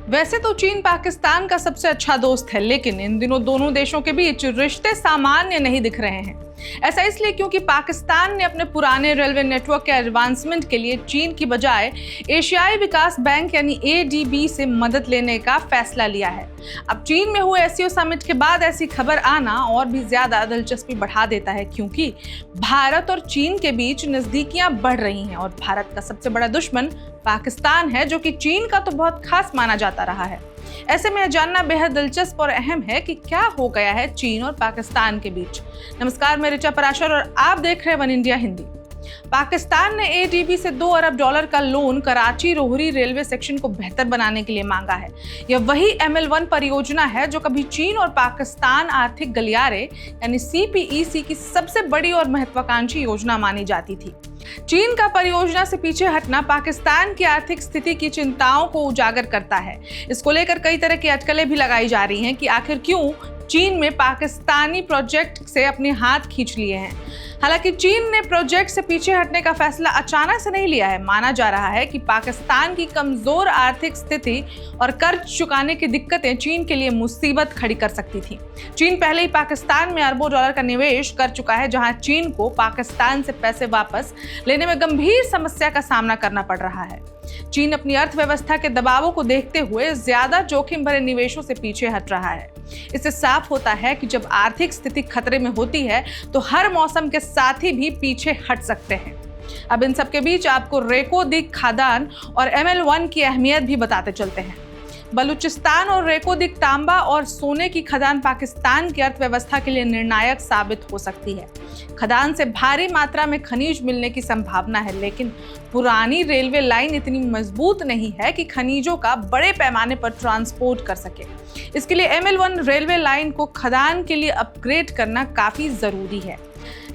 वैसे तो चीन पाकिस्तान का सबसे अच्छा दोस्त है, लेकिन इन दिनों दोनों देशों के बीच रिश्ते सामान्य नहीं दिख रहे हैं। ऐसा इसलिए क्योंकि पाकिस्तान ने अपने पुराने रेलवे नेटवर्क के एडवांसमेंट के लिए चीन की बजाय एशियाई विकास बैंक यानी ADB से मदद लेने का फैसला लिया है। अब चीन में हुए SCO समिट के बाद ऐसी खबर आना और भी ज्यादा दिलचस्पी बढ़ा देता है, क्योंकि भारत और चीन के बीच नजदीकियां बढ़ रही हैं और भारत का सबसे बड़ा दुश्मन पाकिस्तान है, जो कि चीन का तो बहुत खास माना जाता रहा है। ऐसे में जानना बेहद दिलचस्प और अहम है कि क्या हो गया है चीन और पाकिस्तान के बीच। नमस्कार, मैं ऋचा पराशर और आप देख रहे हैं वन इंडिया हिंदी। पाकिस्तान ने ADB से $2 अरब का loan Karachi Rohri railway section को बेहतर बनाने के लिए मांगा है। यह वही ML1 परियोजना है जो कभी चीन और पाकिस्तान आर्थिक गलियारे यानी CPEC की सबसे बड़ी और महत्वाकांक्षी योजना मानी जाती थी। चीन का परियोजना से पीछे हटना पाकिस्तान की आर्थिक स्थिति की चिंताओं को उजागर करता है। इसको लेकर कई तरह की अटकलें भी लगाई जा रही हैं कि आखिर क्यों चीन में पाकिस्तानी प्रोजेक्ट से अपने हाथ खींच लिए हैं। हालांकि चीन ने प्रोजेक्ट से पीछे हटने का फैसला अचानक से नहीं लिया है। माना जा रहा है कि पाकिस्तान की कमजोर आर्थिक स्थिति और कर्ज चुकाने की दिक्कतें चीन के लिए मुसीबत खड़ी कर सकती थी। चीन पहले ही पाकिस्तान में अरबों डॉलर का निवेश कर चुका है, जहां चीन को पाकिस्तान से पैसे वापस लेने में गंभीर समस्या का सामना करना पड़ रहा है। चीन अपनी अर्थव्यवस्था के दबावों को देखते हुए ज्यादा जोखिम भरे निवेशों से पीछे हट रहा है। इससे साफ होता है कि जब आर्थिक स्थिति खतरे में होती है तो हर मौसम के साथी भी पीछे हट सकते हैं। अब इन सब के बीच आपको रेको दिग खदान और ML1 की अहमियत भी बताते चलते हैं। बलूचिस्तान और रेको दिग तांबा और सोने की खदान पाकिस्तान की अर्थव्यवस्था के लिए निर्णायक साबित हो सकती है। खदान से भारी मात्रा में खनिज मिलने की संभावना है, लेकिन पुरानी रेलवे लाइन इतनी मजबूत नहीं है कि खनिजों का बड़े पैमाने पर ट्रांसपोर्ट कर सके। इसके लिए ML1 रेलवे लाइन को खदान के लिए अपग्रेड करना काफी जरूरी है।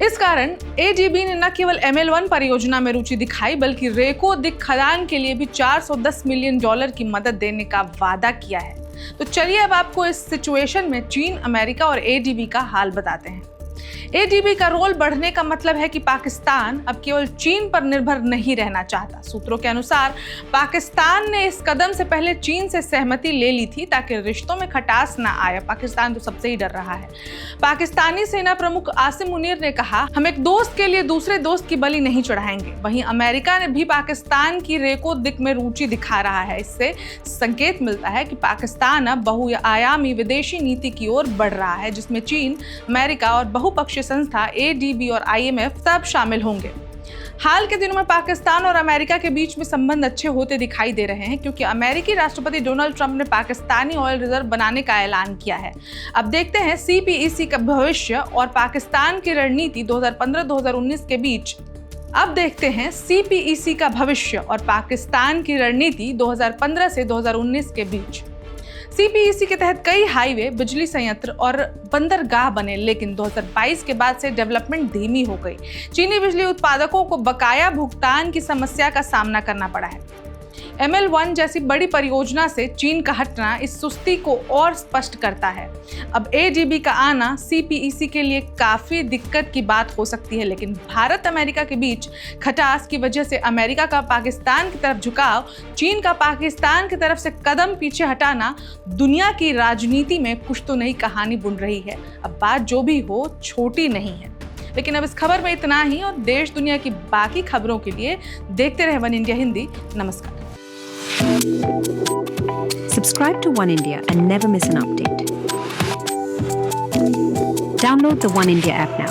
इस कारण ADB ने न केवल ML1 परियोजना में रुचि दिखाई, बल्कि रेको दिग खदान के लिए भी $410 मिलियन की मदद देने का वादा किया है। तो चलिए अब आपको इस सिचुएशन में चीन, अमेरिका और ADB का हाल बताते हैं। ADB का रोल बढ़ने का मतलब है कि पाकिस्तान अब केवल चीन पर निर्भर नहीं रहना चाहता। सूत्रों के अनुसार पाकिस्तान ने इस कदम से पहले चीन से सहमति ले ली थी ताकि रिश्तों में खटास ना आए। पाकिस्तान तो सबसे ही डर रहा है। पाकिस्तानी सेना प्रमुख आसिम मुनीर ने कहा, हम एक दोस्त के लिए दूसरे दोस्त की बलि नहीं चढ़ाएंगे। वहीं अमेरिका ने भी पाकिस्तान की रेको दिग में रुचि दिखा रहा है। इससे संकेत मिलता है कि पाकिस्तान अब बहुआयामी विदेशी नीति की ओर बढ़ रहा है, जिसमें चीन, अमेरिका और बहुपक्षीय संस्था ADB और IMF सब शामिल होंगे। हाल के दिनों में पाकिस्तान और अमेरिका के बीच में संबंध अच्छे होते दिखाई दे रहे हैं, क्योंकि अमेरिकी राष्ट्रपति डोनाल्ड ट्रंप ने पाकिस्तानी ऑयल रिजर्व बनाने का ऐलान किया है। अब देखते हैं CPEC का भविष्य और पाकिस्तान की रणनीति 2015-2019 के बीच। अब देखते हैं CPEC का भविष्य और पाकिस्तान की रणनीति 2015 से 2019 के बीच। CPEC के तहत कई हाईवे, बिजली संयंत्र और बंदरगाह बने, लेकिन 2022 के बाद से डेवलपमेंट धीमी हो गई। चीनी बिजली उत्पादकों को बकाया भुगतान की समस्या का सामना करना पड़ा है। ML1 जैसी बड़ी परियोजना से चीन का हटना इस सुस्ती को और स्पष्ट करता है। अब ADB का आना CPEC के लिए काफी दिक्कत की बात हो सकती है, लेकिन भारत अमेरिका के बीच खटास की वजह से अमेरिका का पाकिस्तान की तरफ झुकाव, चीन का पाकिस्तान की तरफ से कदम पीछे हटाना दुनिया की राजनीति में कुछ तो नई कहानी बुन रही है। अब बात जो भी हो, छोटी नहीं है। लेकिन अब इस खबर में इतना ही, और देश दुनिया की बाकी खबरों के लिए देखते रहे वन इंडिया हिंदी। नमस्कार। Subscribe to One India and never miss an update. Download the One India app now.